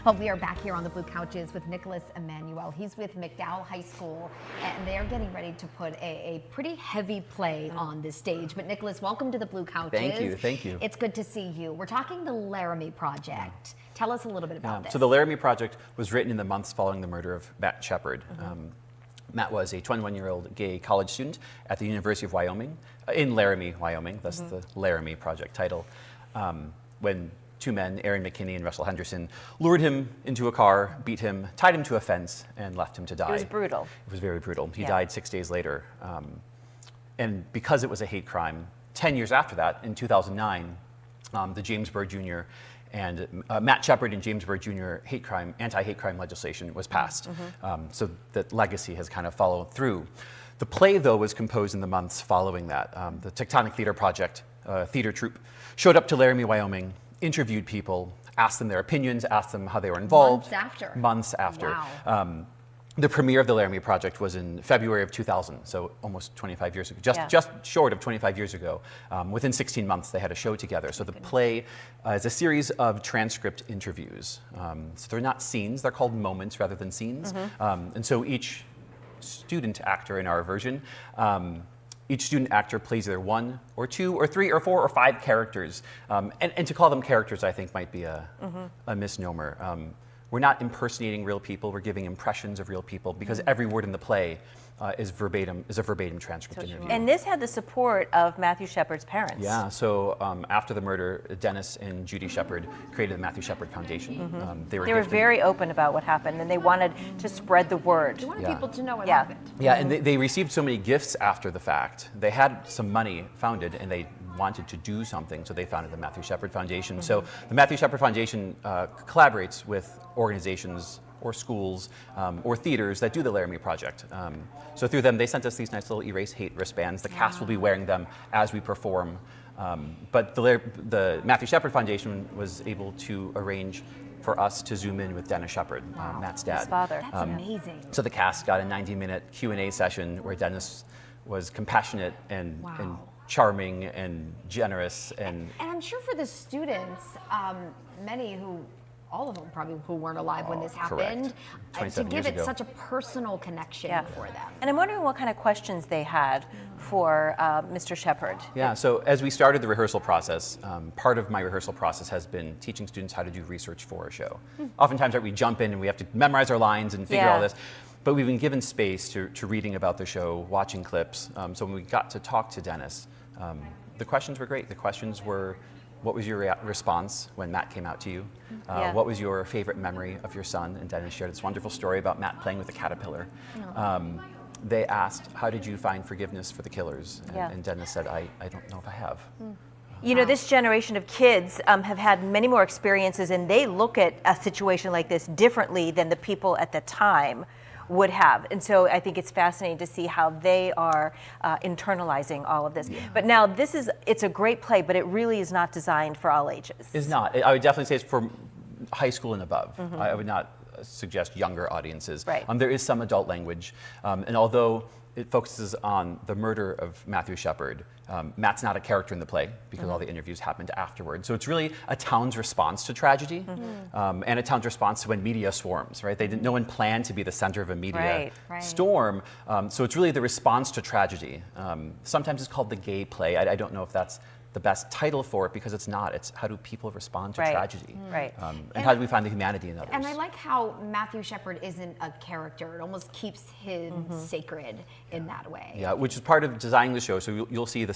Well, we are back here on the Blue Couches with Nicholas Emmanuel. He's with McDowell High School, and they're getting ready to put a pretty heavy play on this stage. But Nicholas, welcome to the Blue Couches. Thank you, thank you. It's good to see you. We're talking the Laramie Project. Tell us a little bit about this. So the Laramie Project was written in the months following the murder of Matt Shepard. Matt was a 21-year-old gay college student at the University of Wyoming, in Laramie, Wyoming. That's the Laramie Project title. When two men, Aaron McKinney and Russell Henderson, lured him into a car, beat him, tied him to a fence, and left him to die. It was brutal. It was very brutal. He died 6 days later. And because it was a hate crime, 10 years after that, in 2009, the James Byrd Jr. and Matt Shepard and James Byrd Jr. anti-hate crime legislation was passed. So that legacy has kind of followed through. The play, though, was composed in the months following that. The Tectonic Theater Project theater troupe showed up to Laramie, Wyoming, interviewed people, asked them their opinions, asked them how they were involved. Months after. Wow. The premiere of the Laramie Project was in February of 2000, so almost 25 years ago, just short of 25 years ago. Within 16 months, they had a show together. So the play is a series of transcript interviews. So they're not scenes, they're called moments rather than scenes. And so each student actor in our version, each student actor plays either one or two or three or four or five characters. And to call them characters, I think, might be a misnomer. We're not impersonating real people, we're giving impressions of real people because every word in the play is a verbatim transcript interview. And this had the support of Matthew Shepard's parents. Yeah, so after the murder, Dennis and Judy Shepard created the Matthew Shepard Foundation. They were very open about what happened, and they wanted to spread the word. They wanted people to know what happened. Yeah, and they received so many gifts after the fact. They had some money founded, and they wanted to do something, so they founded the Matthew Shepard Foundation. So the Matthew Shepard Foundation collaborates with organizations or schools or theaters that do the Laramie Project. So through them, they sent us these nice little Erase Hate wristbands. The cast will be wearing them as we perform. But the Matthew Shepard Foundation was able to arrange for us to zoom in with Dennis Shepard, Matt's dad. His father. That's amazing. So the cast got a 90-minute Q&A session where Dennis was compassionate and charming and generous. And I'm sure for the students, all of them probably who weren't alive when this happened, to give it such a personal connection for them. And I'm wondering what kind of questions they had for Mr. Shepard. Yeah, so as we started the rehearsal process, part of my rehearsal process has been teaching students how to do research for a show. Oftentimes we jump in and we have to memorize our lines and figure all this. But we've been given space to reading about the show, watching clips. So when we got to talk to Dennis, the questions were great. The questions were, what was your response when Matt came out to you? What was your favorite memory of your son? And Dennis shared this wonderful story about Matt playing with a caterpillar. They asked, how did you find forgiveness for the killers? And Dennis said, I don't know if I have. You know, this generation of kids have had many more experiences, and they look at a situation like this differently than the people at the time would have. And so I think it's fascinating to see how they are internalizing all of this. But now it's a great play, but it really is not designed for all ages. It's not. I would definitely say it's for high school and above. I would not suggest younger audiences. There is some adult language. And although it focuses on the murder of Matthew Shepard, Matt's not a character in the play because all the interviews happened afterward. So it's really a town's response to tragedy and a town's response to when media swarms, right? No one planned to be the center of a media storm. So it's really the response to tragedy. Sometimes it's called the gay play. I don't know if that's the best title for it because it's not. It's how do people respond to tragedy? And how do we find the humanity in others? And I like how Matthew Shepard isn't a character. It almost keeps him sacred in that way. Yeah, which is part of designing the show. So you'll see the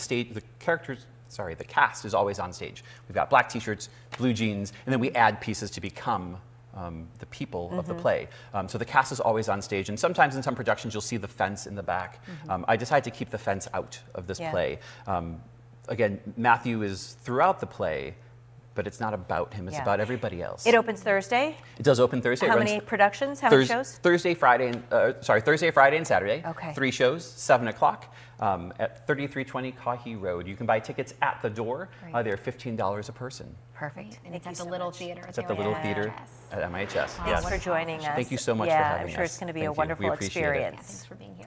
cast is always on stage. We've got black t-shirts, blue jeans, and then we add pieces to become the people of the play. So the cast is always on stage, and sometimes in some productions you'll see the fence in the back. I decided to keep the fence out of this play. Again, Matthew is throughout the play, but it's not about him, it's about everybody else. It opens Thursday? It does open Thursday. How many productions? How many shows? Thursday, Friday, and Saturday. 3 shows, 7 o'clock at 3320 Kahi Road. You can buy tickets at the door. They're $15 a person. Perfect. And it's at the Little Theater. It's at the Little Theater at MIHS. Thanks for joining us. Thank you so much for having us. I'm sure it's going to be a wonderful experience. Thanks for being here.